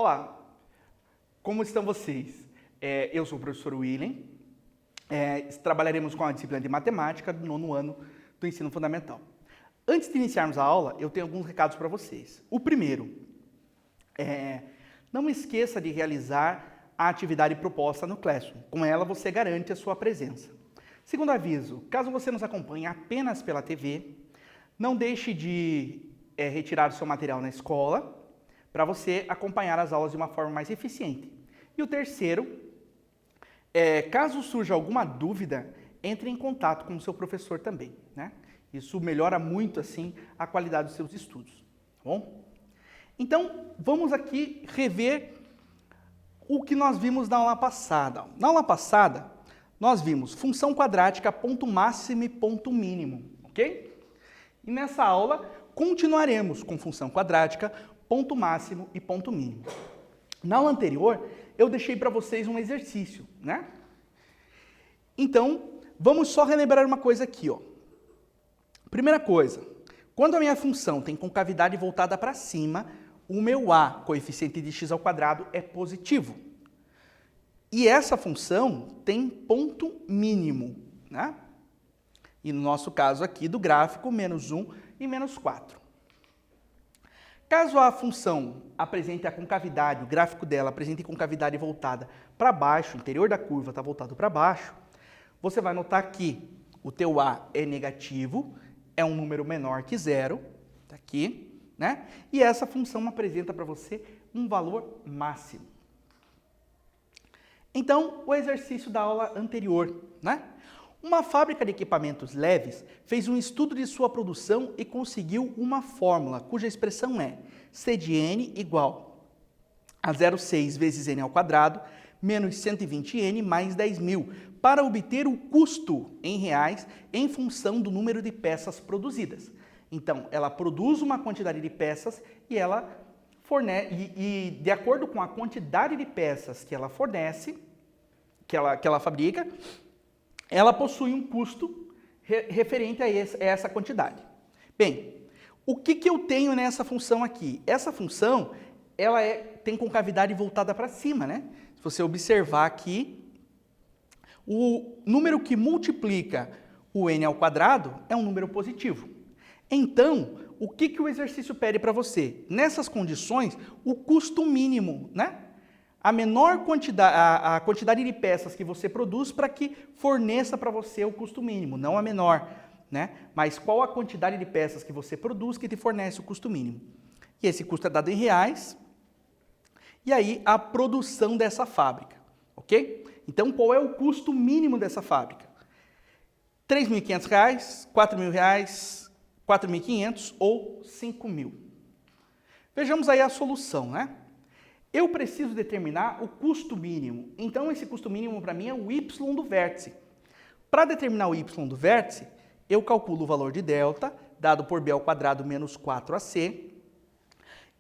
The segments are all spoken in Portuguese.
Olá, como estão vocês? Eu sou o professor William, trabalharemos com a disciplina de matemática do 9º ano do ensino fundamental. Antes de iniciarmos a aula, eu tenho alguns recados para vocês. O primeiro, não esqueça de realizar a atividade proposta no Classroom. Com ela, você garante a sua presença. Segundo aviso, caso você nos acompanhe apenas pela TV, não deixe de retirar o seu material na escola para você acompanhar as aulas de uma forma mais eficiente. E o terceiro, caso surja alguma dúvida, entre em contato com o seu professor também, né? Isso melhora muito, assim, a qualidade dos seus estudos, tá bom? Então, vamos aqui rever o que nós vimos na aula passada. Na aula passada, nós vimos função quadrática, ponto máximo e ponto mínimo, ok? E nessa aula, continuaremos com função quadrática, ponto máximo e ponto mínimo. Na aula anterior, eu deixei para vocês um exercício, né? Então, vamos só relembrar uma coisa aqui, ó. Primeira coisa, quando a minha função tem concavidade voltada para cima, o meu a, coeficiente de x ao quadrado, é positivo. E essa função tem ponto mínimo, né? E no nosso caso aqui do gráfico, menos 1 e menos 4. Caso a função apresente a concavidade, o gráfico dela apresente concavidade voltada para baixo, o interior da curva está voltado para baixo, você vai notar que o teu a é negativo, é um número menor que zero, tá aqui, né? E essa função apresenta para você um valor máximo. Então, o exercício da aula anterior, né? Uma fábrica de equipamentos leves fez um estudo de sua produção e conseguiu uma fórmula, cuja expressão é C de n igual a 0,6 vezes n ao quadrado, menos 120n mais 10.000, para obter o custo em reais em função do número de peças produzidas. Então, ela produz uma quantidade de peças e ela fornece, e de acordo com a quantidade de peças que ela fornece, que ela fabrica, ela possui um custo referente a essa quantidade. Bem, o que eu tenho nessa função aqui? Essa função, ela tem concavidade voltada para cima, né? Se você observar aqui, o número que multiplica o n ao quadrado é um número positivo. Então, o que o exercício pede para você? Nessas condições, o custo mínimo, né? A quantidade de peças que você produz para que forneça para você o custo mínimo, não a menor, né? Mas qual a quantidade de peças que você produz que te fornece o custo mínimo? E esse custo é dado em reais, e aí a produção dessa fábrica, ok? Então, qual é o custo mínimo dessa fábrica? R$ 3.500, R$ 4.000, R$ 4.500 ou R$ 5.000. Vejamos aí a solução, né? Eu preciso determinar o custo mínimo. Então, esse custo mínimo para mim é o y do vértice. Para determinar o y do vértice, eu calculo o valor de delta, dado por b ao quadrado menos 4ac.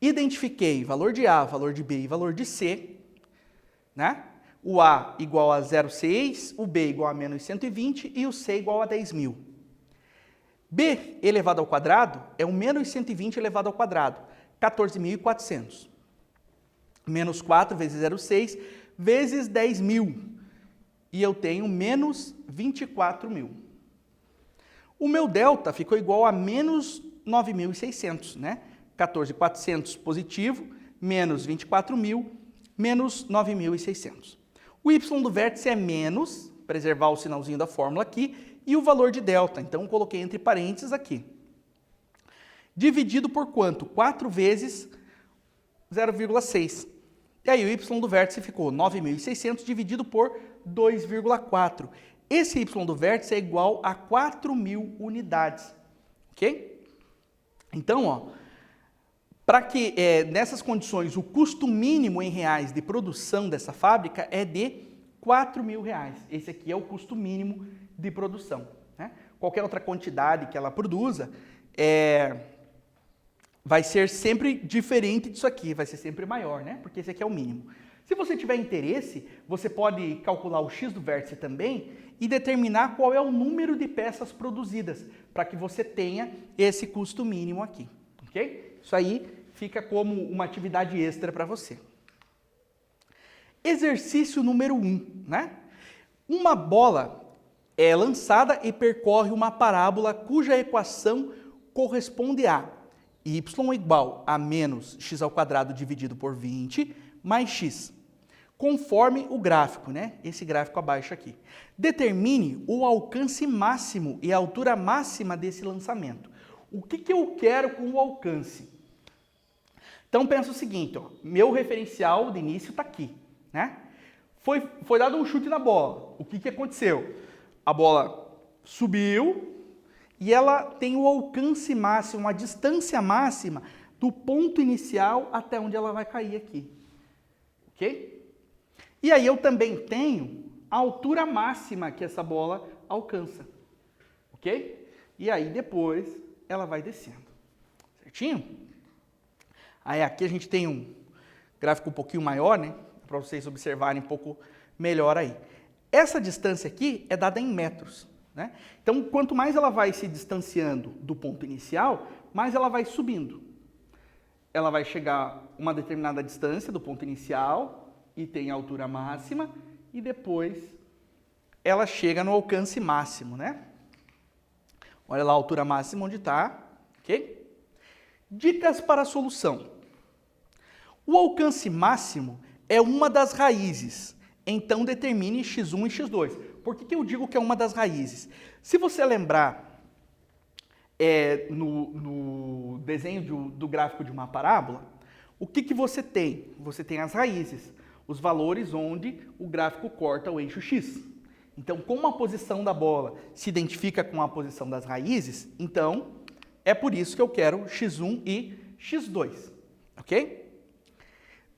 Identifiquei valor de a, valor de b e valor de c, né? O a igual a 0,6, o b igual a menos 120 e o c igual a 10.000. b elevado ao quadrado é o menos 120 elevado ao quadrado, 14.400. Menos 4 vezes 0,6 vezes 10.000. E eu tenho menos 24.000. O meu delta ficou igual a menos 9.600, né? 14.400 positivo, menos 24.000, menos 9.600. O y do vértice é menos, preservar o sinalzinho da fórmula aqui, e o valor de delta. Então, eu coloquei entre parênteses aqui. Dividido por quanto? 4 vezes 0,6. E aí, o y do vértice ficou 9.600 dividido por 2,4. Esse y do vértice é igual a 4.000 unidades. Ok? Então, ó, para que nessas condições o custo mínimo em reais de produção dessa fábrica é de R$ 4.000. Esse aqui é o custo mínimo de produção, né? Qualquer outra quantidade que ela produza vai ser sempre diferente disso aqui, vai ser sempre maior, né? Porque esse aqui é o mínimo. Se você tiver interesse, você pode calcular o x do vértice também e determinar qual é o número de peças produzidas, para que você tenha esse custo mínimo aqui, ok? Isso aí fica como uma atividade extra para você. Exercício número 1, né? Uma bola é lançada e percorre uma parábola cuja equação corresponde a y igual a menos x ao quadrado dividido por 20 mais x, conforme o gráfico, né? Esse gráfico abaixo aqui. Determine o alcance máximo e a altura máxima desse lançamento. O que eu quero com o alcance? Então pensa o seguinte, ó, meu referencial de início está aqui, né? Foi dado um chute na bola. O que aconteceu? A bola subiu e ela tem o alcance máximo, a distância máxima do ponto inicial até onde ela vai cair aqui. Ok? E aí eu também tenho a altura máxima que essa bola alcança. Ok? E aí depois ela vai descendo. Certinho? Aí aqui a gente tem um gráfico um pouquinho maior, né? Para vocês observarem um pouco melhor aí. Essa distância aqui é dada em metros, né? Então, quanto mais ela vai se distanciando do ponto inicial, mais ela vai subindo. Ela vai chegar a uma determinada distância do ponto inicial e tem a altura máxima, e depois ela chega no alcance máximo, né? Olha lá a altura máxima onde está, ok? Dicas para a solução. O alcance máximo é uma das raízes, então determine x1 e x2. Por que eu digo que é uma das raízes? Se você lembrar no desenho do gráfico de uma parábola, o que você tem? Você tem as raízes, os valores onde o gráfico corta o eixo x. Então, como a posição da bola se identifica com a posição das raízes, então é por isso que eu quero x1 e x2, ok?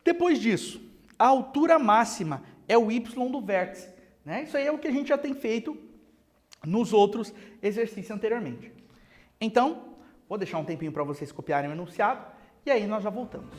Depois disso, a altura máxima é o y do vértice, né? Isso aí é o que a gente já tem feito nos outros exercícios anteriormente. Então, vou deixar um tempinho para vocês copiarem o enunciado e aí nós já voltamos.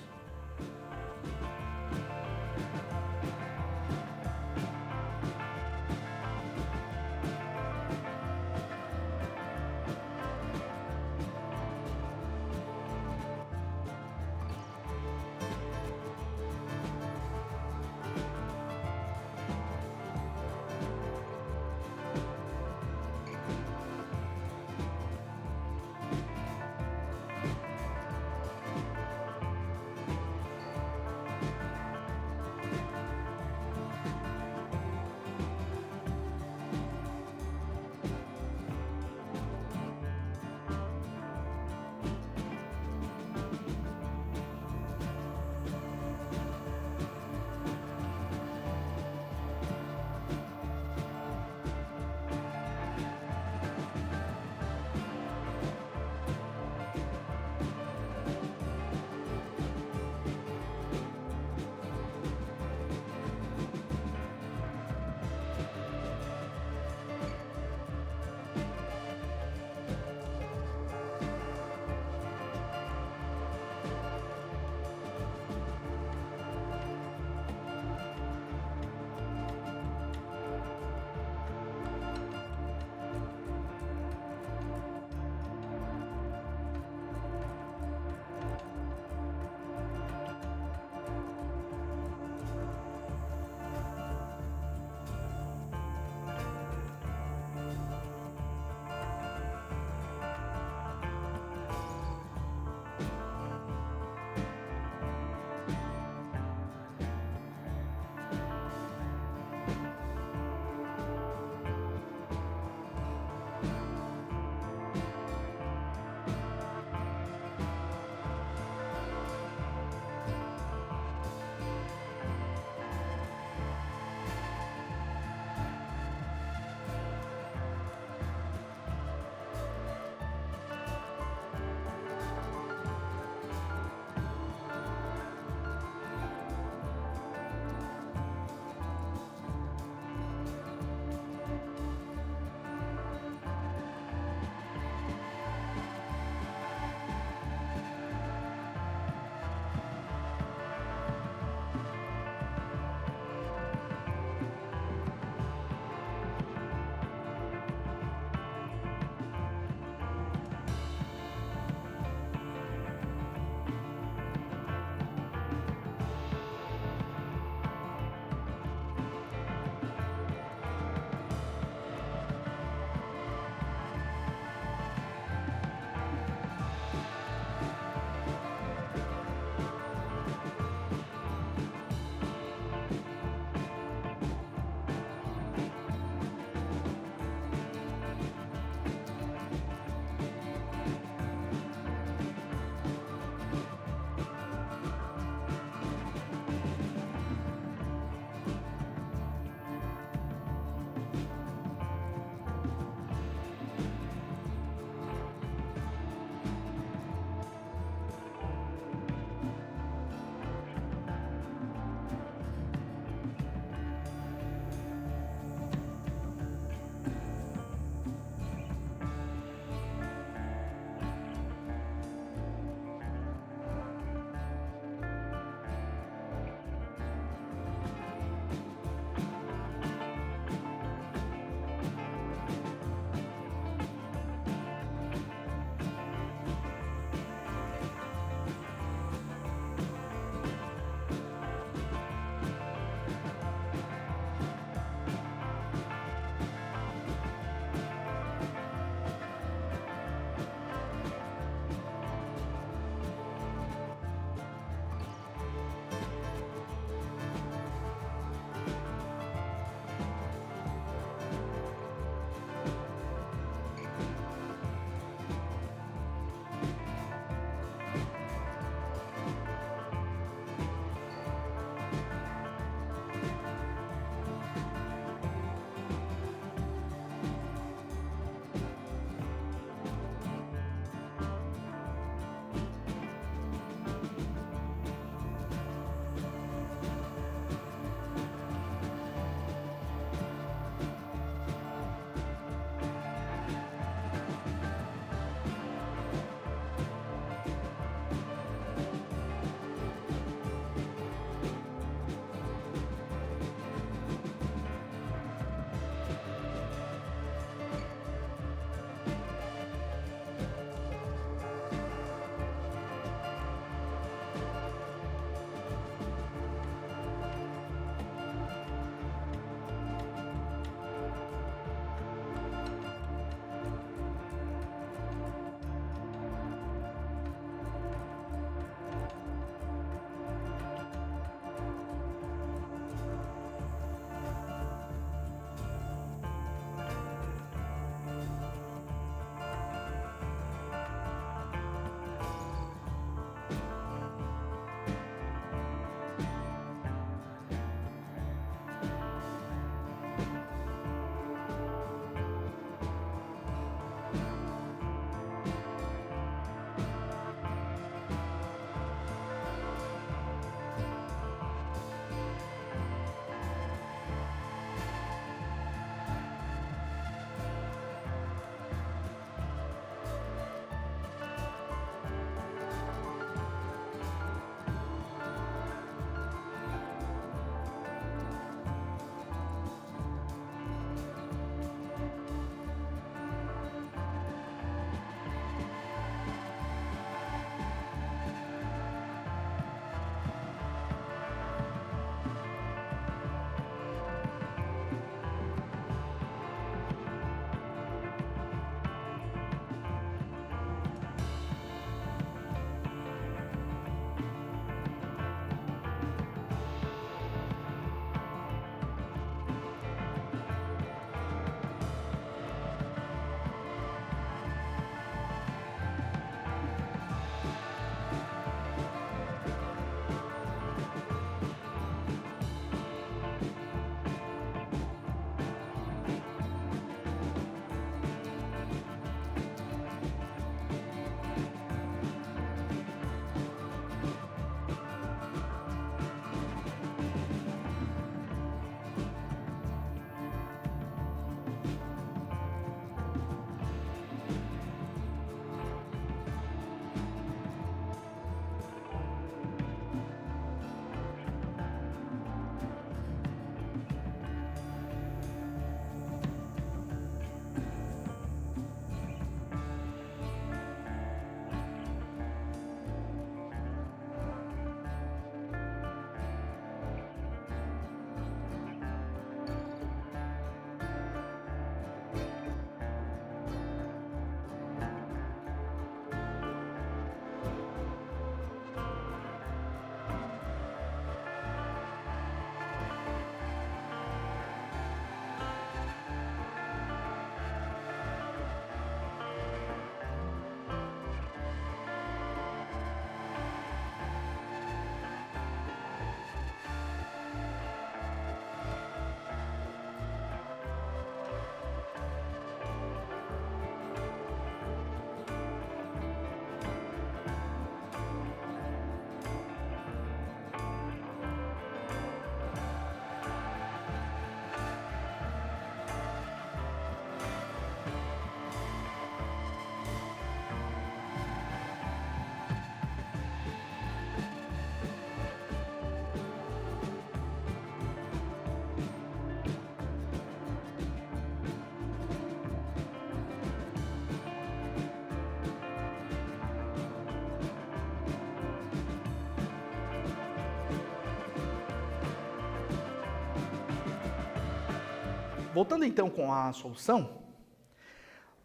voltando então com a solução,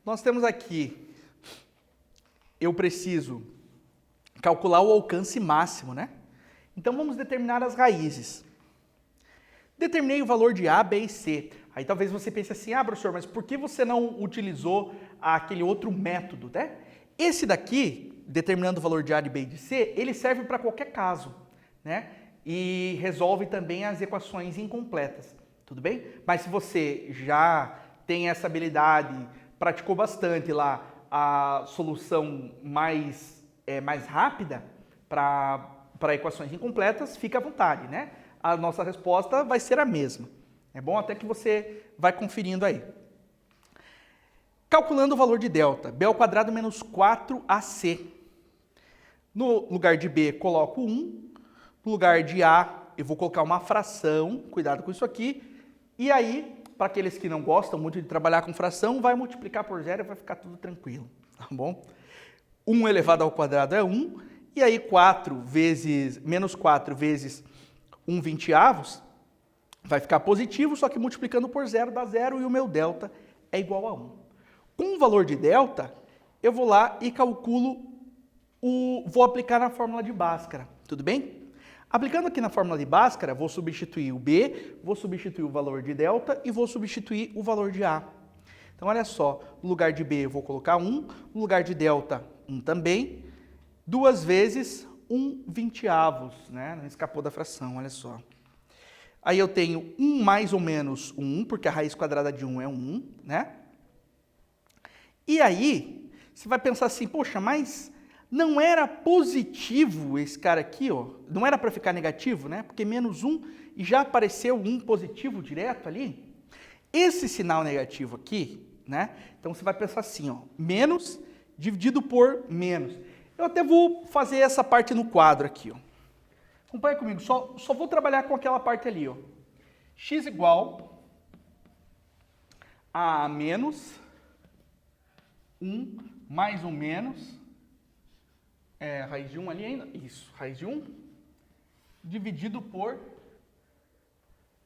nós temos aqui, eu preciso calcular o alcance máximo, né? Então vamos determinar as raízes. Determinei o valor de A, B e C. Aí talvez você pense assim, professor, mas por que você não utilizou aquele outro método, né? Esse daqui, determinando o valor de A, de B e de C, ele serve para qualquer caso, né? E resolve também as equações incompletas, tudo bem? Mas se você já tem essa habilidade, praticou bastante lá a solução mais rápida para equações incompletas, fica à vontade, né? A nossa resposta vai ser a mesma. É bom até que você vai conferindo aí. Calculando o valor de delta, b ao quadrado menos 4ac. No lugar de b, coloco 1. No lugar de a, eu vou colocar uma fração. Cuidado com isso aqui. E aí, para aqueles que não gostam muito de trabalhar com fração, vai multiplicar por zero e vai ficar tudo tranquilo. Tá bom? 1 elevado ao quadrado é 1. E aí, menos 4 vezes 1/20, vai ficar positivo, só que multiplicando por zero dá zero e o meu delta é igual a 1. Com o valor de delta, eu vou lá e calculo vou aplicar na fórmula de Bhaskara, tudo bem? Aplicando aqui na fórmula de Bhaskara, vou substituir o B, vou substituir o valor de delta e vou substituir o valor de A. Então, olha só, no lugar de B eu vou colocar 1, no lugar de delta 1 também, 2 vezes 1/20, né? Não escapou da fração, olha só. Aí eu tenho 1 mais ou menos 1, porque a raiz quadrada de 1 é 1, né? E aí, você vai pensar assim, poxa, mas não era positivo esse cara aqui, ó? Não era para ficar negativo, né? Porque menos 1 e já apareceu 1 positivo direto ali. Esse sinal negativo aqui, né? Então você vai pensar assim, ó, menos dividido por menos. Eu até vou fazer essa parte no quadro aqui, ó. Acompanha comigo, só vou trabalhar com aquela parte ali, ó. X igual a menos 1 mais ou menos, raiz de 1 ali ainda, isso, raiz de 1, dividido por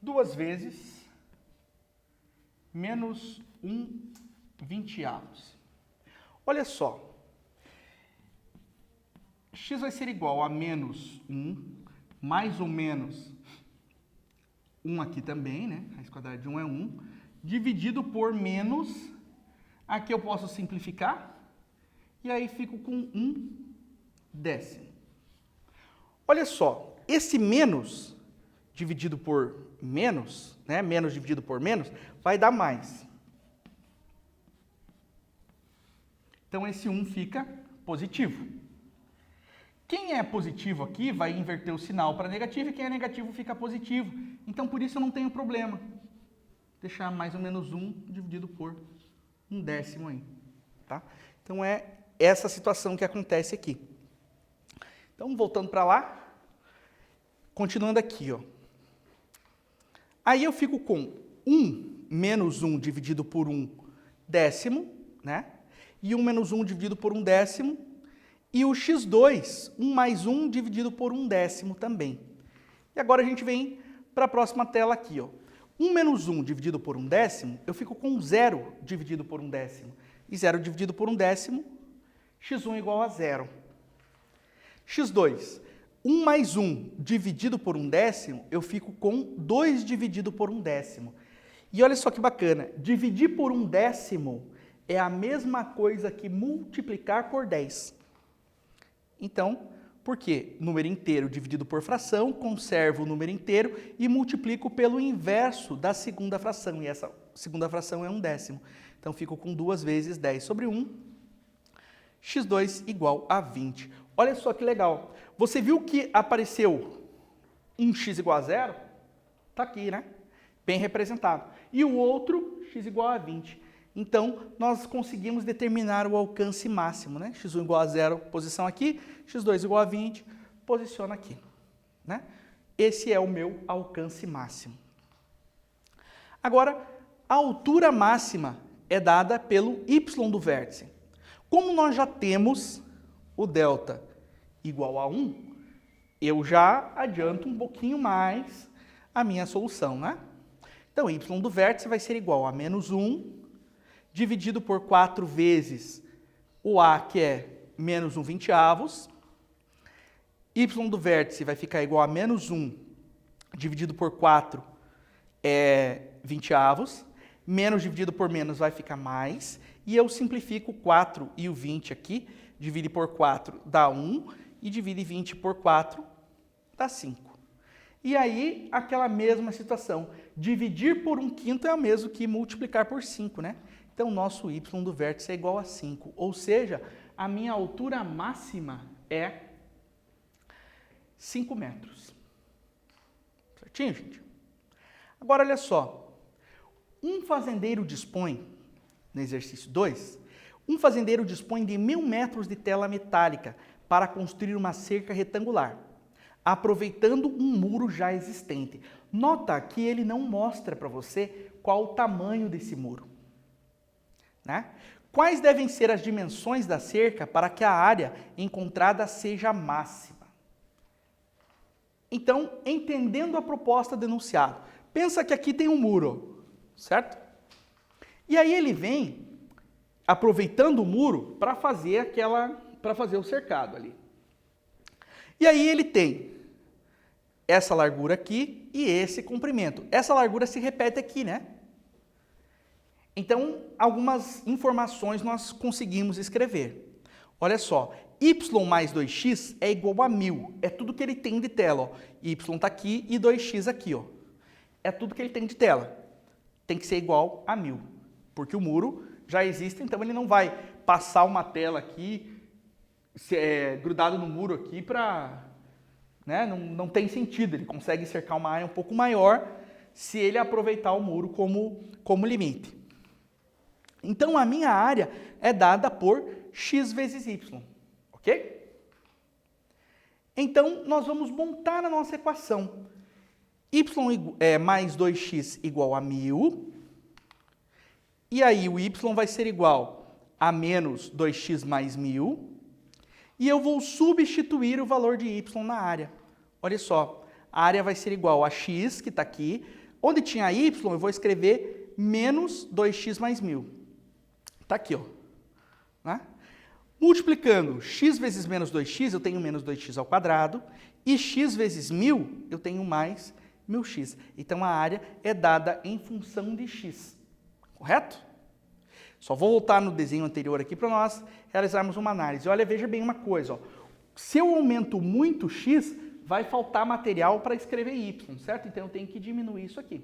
2 vezes menos 1/20. Olha só, x vai ser igual a menos 1, mais ou menos 1 aqui também, né? Raiz quadrada de 1 é 1, dividido por menos, aqui eu posso simplificar, e aí fico com 1/10. Olha só, esse menos dividido por menos, né? Menos dividido por menos, vai dar mais. Então, esse 1 fica positivo. Quem é positivo aqui vai inverter o sinal para negativo e quem é negativo fica positivo. Então, por isso eu não tenho problema. Deixar mais ou menos 1 dividido por 1/10 aí. Tá? Então, é essa situação que acontece aqui. Então, voltando para lá. Continuando aqui, ó. Aí eu fico com 1 menos 1 dividido por 1/10, né? E 1 menos 1 dividido por 1/10. E o x2, 1 mais 1 dividido por 1/10 também. E agora a gente vem para a próxima tela aqui, ó. 1 menos 1 dividido por 1/10, eu fico com 0 dividido por 1/10. E 0 dividido por 1/10, x1 igual a 0. x2, 1 mais 1 dividido por 1/10, eu fico com 2 dividido por 1/10. E olha só que bacana, dividir por 1/10 é a mesma coisa que multiplicar por 10. Então, por quê? Número inteiro dividido por fração, conservo o número inteiro e multiplico pelo inverso da segunda fração. E essa segunda fração é 1/10. Então, fico com 2 vezes 10 sobre 1, x2 igual a 20. Olha só que legal. Você viu que apareceu um x igual a 0? Está aqui, né? Bem representado. E o outro, x igual a 20. Então, nós conseguimos determinar o alcance máximo, né? x1 igual a 0, posição aqui, x2 igual a 20, posiciona aqui, né? Esse é o meu alcance máximo. Agora, a altura máxima é dada pelo y do vértice. Como nós já temos o delta igual a 1, eu já adianto um pouquinho mais a minha solução, né? Então, y do vértice vai ser igual a menos 1, dividido por 4 vezes o a, que é menos 1/20. Y do vértice vai ficar igual a menos 1, dividido por 4 é 20. Menos dividido por menos vai ficar mais. E eu simplifico 4 e o 20 aqui. Divide por 4 dá 1. E divide 20 por 4 dá 5. E aí, aquela mesma situação. Dividir por 1/5 é o mesmo que multiplicar por 5, né? Então, nosso y do vértice é igual a 5. Ou seja, a minha altura máxima é 5 metros. Certinho, gente? Agora, olha só. Um fazendeiro dispõe, no exercício 2, um fazendeiro dispõe de 1000 metros de tela metálica para construir uma cerca retangular, aproveitando um muro já existente. Nota que ele não mostra para você qual o tamanho desse muro, né? Quais devem ser as dimensões da cerca para que a área encontrada seja máxima? Então, entendendo a proposta do enunciado, pensa que aqui tem um muro, certo? E aí ele vem aproveitando o muro para fazer o cercado ali. E aí ele tem essa largura aqui e esse comprimento. Essa largura se repete aqui, né? Então, algumas informações nós conseguimos escrever. Olha só, y mais 2x é igual a 1000. É tudo que ele tem de tela, ó. Y está aqui e 2x aqui, ó. É tudo que ele tem de tela. Tem que ser igual a 1000, porque o muro já existe, então ele não vai passar uma tela aqui, grudado no muro aqui para... Né? Não tem sentido, ele consegue cercar uma área um pouco maior se ele aproveitar o muro como limite. Então, a minha área é dada por x vezes y, ok? Então, nós vamos montar a nossa equação. Y mais 2x igual a 1000, e aí o y vai ser igual a menos 2x mais 1000, e eu vou substituir o valor de y na área. Olha só, a área vai ser igual a x, que está aqui. Onde tinha y, eu vou escrever menos 2x mais 1000. Está aqui, ó. Né? Multiplicando x vezes menos 2x, eu tenho menos 2x ao quadrado. E x vezes 1000, eu tenho mais 1000x. Então, a área é dada em função de x. Correto? Só vou voltar no desenho anterior aqui para nós realizarmos uma análise. Olha, veja bem uma coisa. Ó. Se eu aumento muito x, vai faltar material para escrever y, certo? Então, eu tenho que diminuir isso aqui.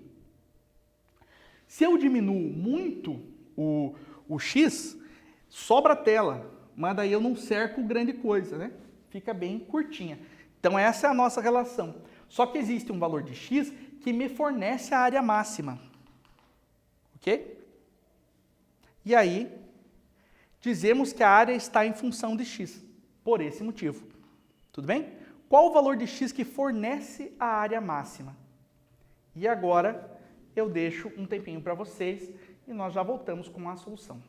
Se eu diminuo muito o x, sobra tela, mas daí eu não cerco grande coisa, né? Fica bem curtinha. Então, essa é a nossa relação. Só que existe um valor de x que me fornece a área máxima. Ok? E aí, dizemos que a área está em função de x, por esse motivo. Tudo bem? Qual o valor de x que fornece a área máxima? E agora, eu deixo um tempinho para vocês e nós já voltamos com a solução.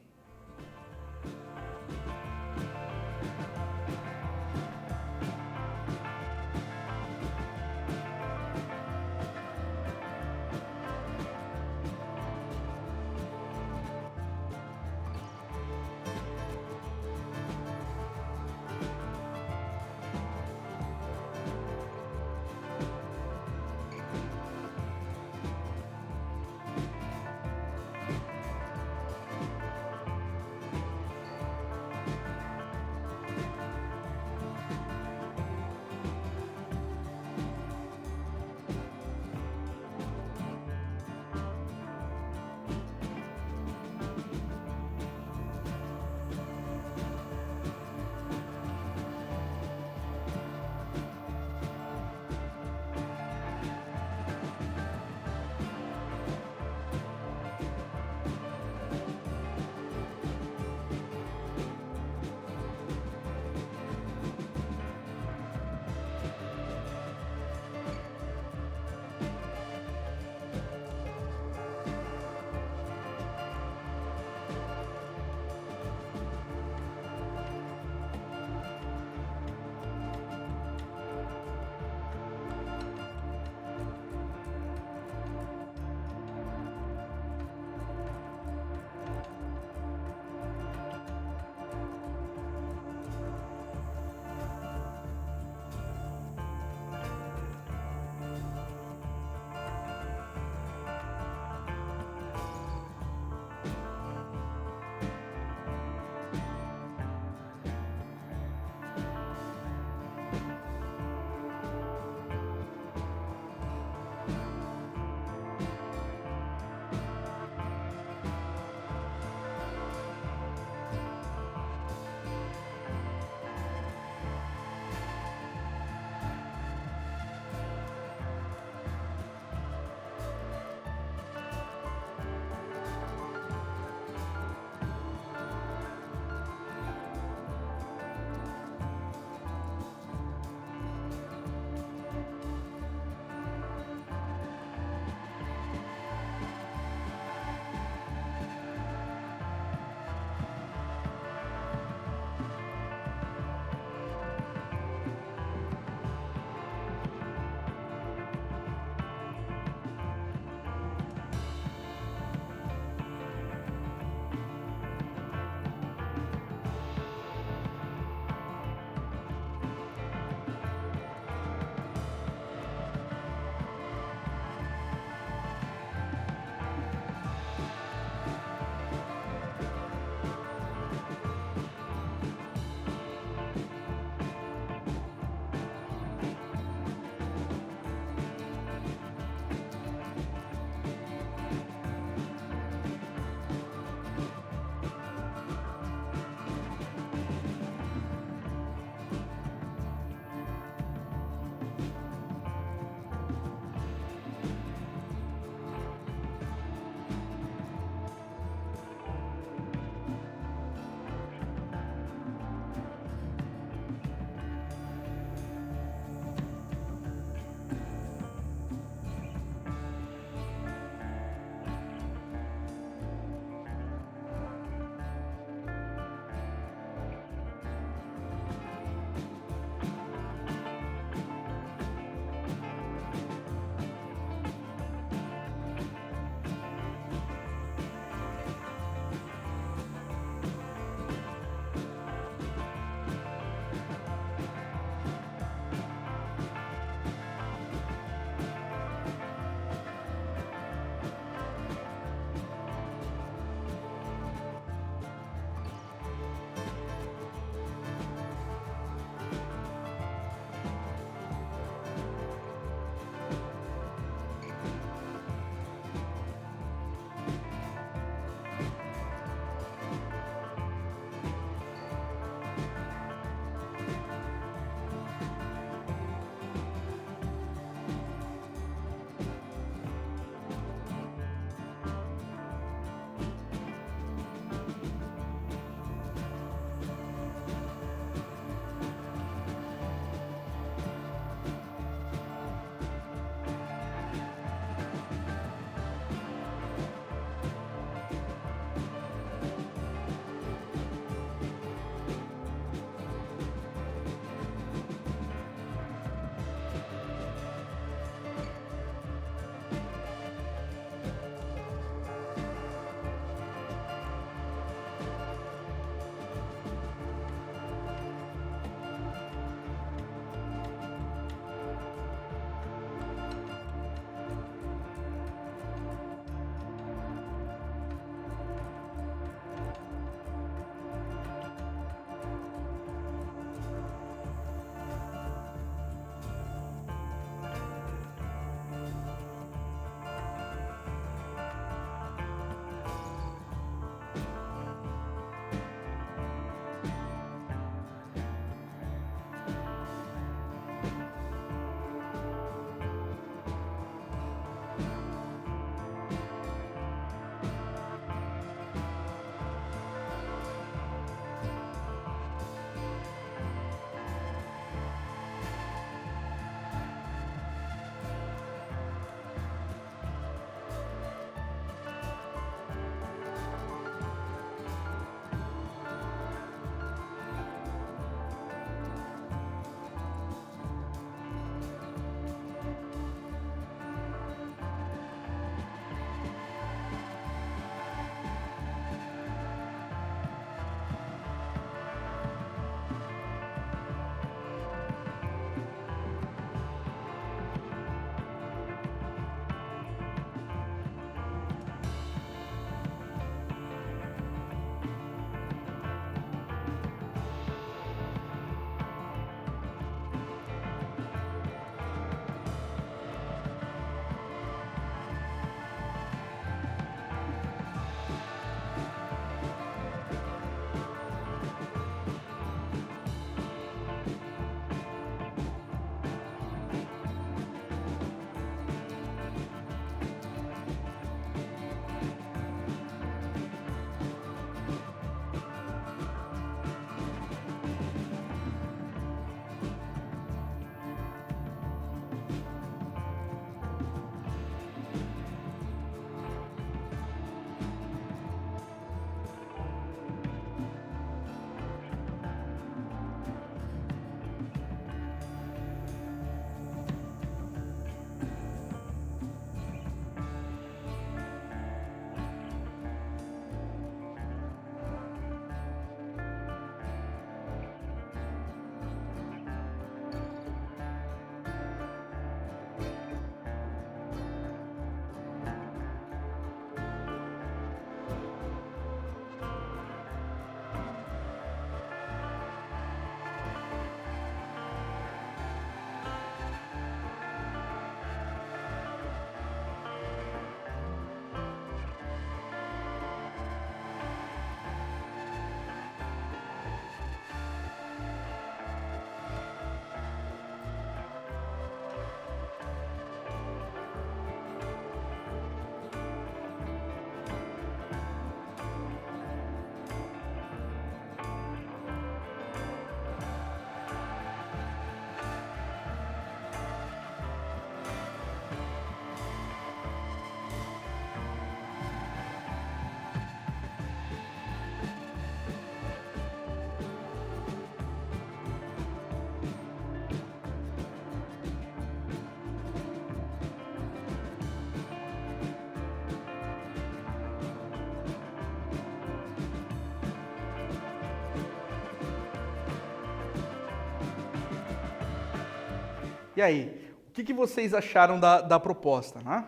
E aí, o que vocês acharam da proposta, né?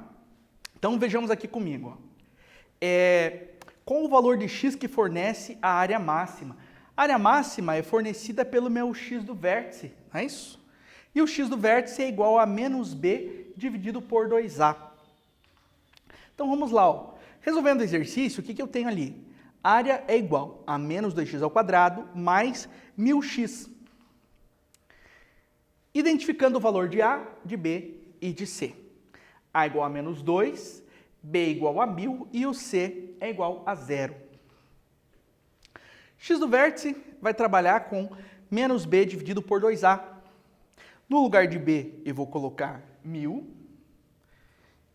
Então vejamos aqui comigo. Qual o valor de x que fornece a área máxima? A área máxima é fornecida pelo meu x do vértice, não é isso? E o x do vértice é igual a menos b dividido por 2a. Então vamos lá, ó. Resolvendo o exercício, o que eu tenho ali? A área é igual a menos 2x² mais 1000x. Identificando o valor de A, de B e de C. A igual a menos 2, B igual a 1000 e o C é igual a 0. X do vértice vai trabalhar com menos B dividido por 2A. No lugar de B eu vou colocar 1000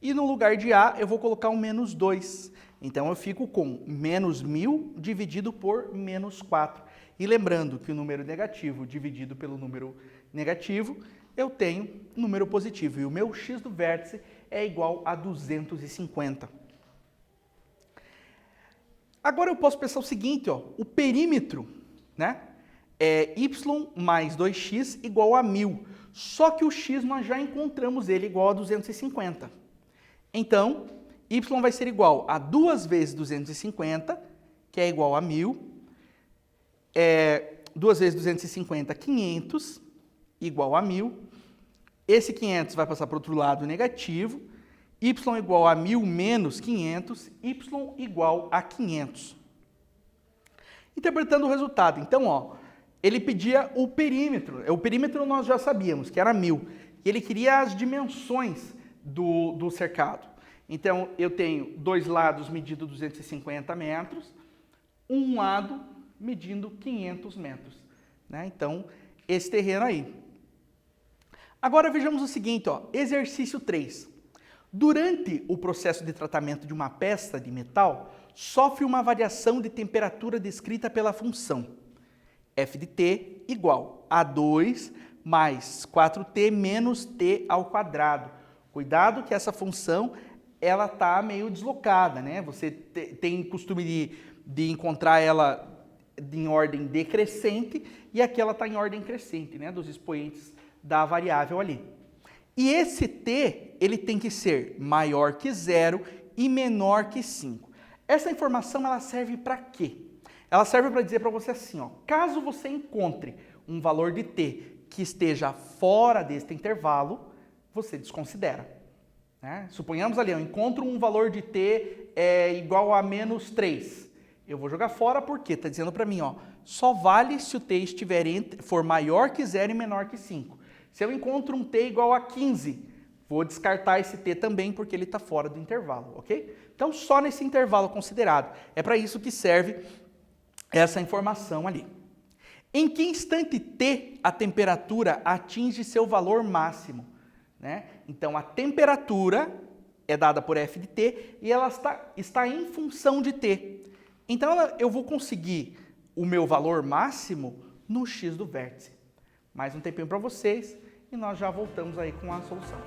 e no lugar de A eu vou colocar um menos 2. Então eu fico com menos 1000 dividido por menos 4. E lembrando que o número negativo dividido pelo número negativo, eu tenho número positivo. E o meu x do vértice é igual a 250. Agora eu posso pensar o seguinte, ó, o perímetro, né, é y mais 2x igual a 1000. Só que o x nós já encontramos ele igual a 250. Então, y vai ser igual a 2 vezes 250, que é igual a 1000. 2 vezes 250, 500, igual a 1000. Esse 500 vai passar para o outro lado negativo. Y igual a 1000 menos 500, y igual a 500. Interpretando o resultado. Então, ó, ele pedia o perímetro. O perímetro nós já sabíamos, que era 1000. E ele queria as dimensões do cercado. Então, eu tenho dois lados medindo 250 metros, um lado medindo 500 metros. Né? Então, esse terreno aí. Agora vejamos o seguinte, ó, exercício 3. Durante o processo de tratamento de uma peça de metal, sofre uma variação de temperatura descrita pela função f de t igual a 2 mais 4t menos t ao quadrado. Cuidado que essa função ela está meio deslocada, né? Você tem costume de encontrar ela em ordem decrescente e aqui ela está em ordem crescente, né? Dos expoentes da variável ali. E esse t, ele tem que ser maior que 0 e menor que 5. Essa informação, ela serve para quê? Ela serve para dizer para você assim, ó, caso você encontre um valor de t que esteja fora deste intervalo, você desconsidera. Né? Suponhamos ali, eu encontro um valor de t igual a menos 3. Eu vou jogar fora porque está dizendo para mim, ó, só vale se o t for maior que 0 e menor que 5. Se eu encontro um t igual a 15, vou descartar esse t também porque ele está fora do intervalo, ok? Então, só nesse intervalo considerado. É para isso que serve essa informação ali. Em que instante t a temperatura atinge seu valor máximo? Né? Então, a temperatura é dada por f de t e ela está em função de t. Então, eu vou conseguir o meu valor máximo no x do vértice. Mais um tempinho para vocês e nós já voltamos aí com a solução.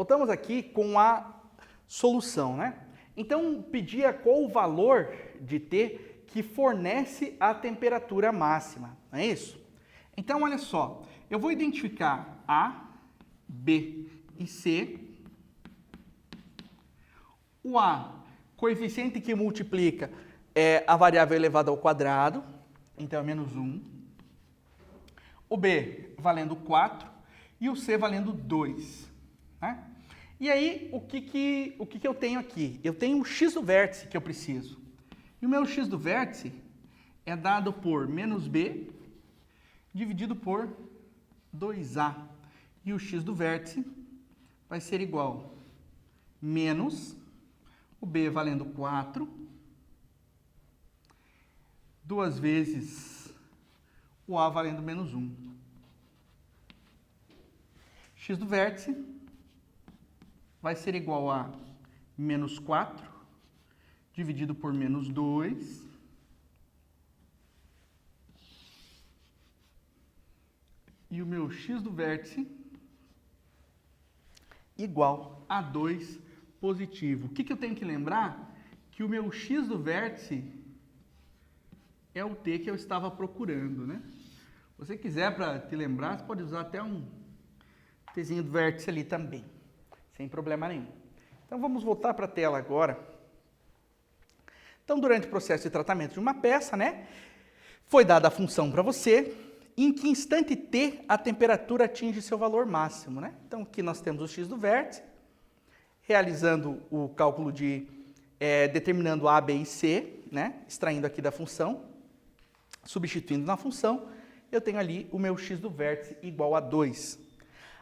Voltamos aqui com a solução, né? Então, pedia qual o valor de T que fornece a temperatura máxima, não é isso? Então, olha só, eu vou identificar A, B e C. O A, coeficiente que multiplica é a variável elevada ao quadrado, então é menos 1. O B valendo 4 e o C valendo 2. Né? E aí, o que eu tenho aqui? Eu tenho o x do vértice que eu preciso. E o meu x do vértice é dado por menos B dividido por 2A. E o x do vértice vai ser igual a menos o B valendo 4, 2 vezes o A valendo menos 1. X do vértice vai ser igual a menos 4 dividido por menos 2 e o meu x do vértice igual a 2 positivo. O que eu tenho que lembrar? Que o meu x do vértice é o t que eu estava procurando, né? Se você quiser, para te lembrar, você pode usar até um tzinho do vértice ali também, sem problema nenhum. Então, vamos voltar para a tela agora. Então, durante o processo de tratamento de uma peça, né, foi dada a função para você, em que instante t a temperatura atinge seu valor máximo, né? Então, aqui nós temos o x do vértice, realizando o cálculo de, determinando A, B e C, né, extraindo aqui da função, substituindo na função, eu tenho ali o meu x do vértice igual a 2.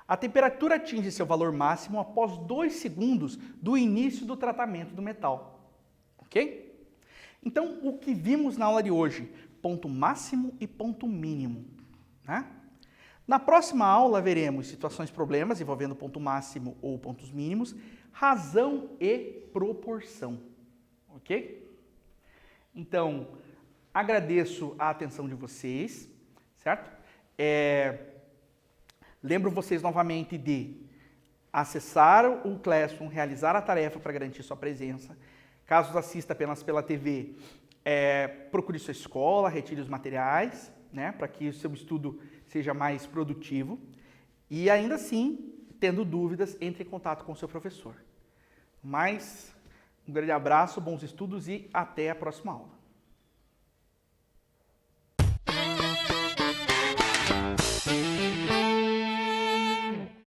A temperatura atinge seu valor máximo após 2 segundos do início do tratamento do metal. Ok? Então, o que vimos na aula de hoje? Ponto máximo e ponto mínimo. Né? Na próxima aula, veremos situações problemas envolvendo ponto máximo ou pontos mínimos, razão e proporção. Ok? Então, agradeço a atenção de vocês, certo? Lembro vocês novamente de acessar o Classroom, realizar a tarefa para garantir sua presença. Caso assista apenas pela TV, procure sua escola, retire os materiais, né, para que o seu estudo seja mais produtivo. E ainda assim, tendo dúvidas, entre em contato com o seu professor. Um grande abraço, bons estudos e até a próxima aula.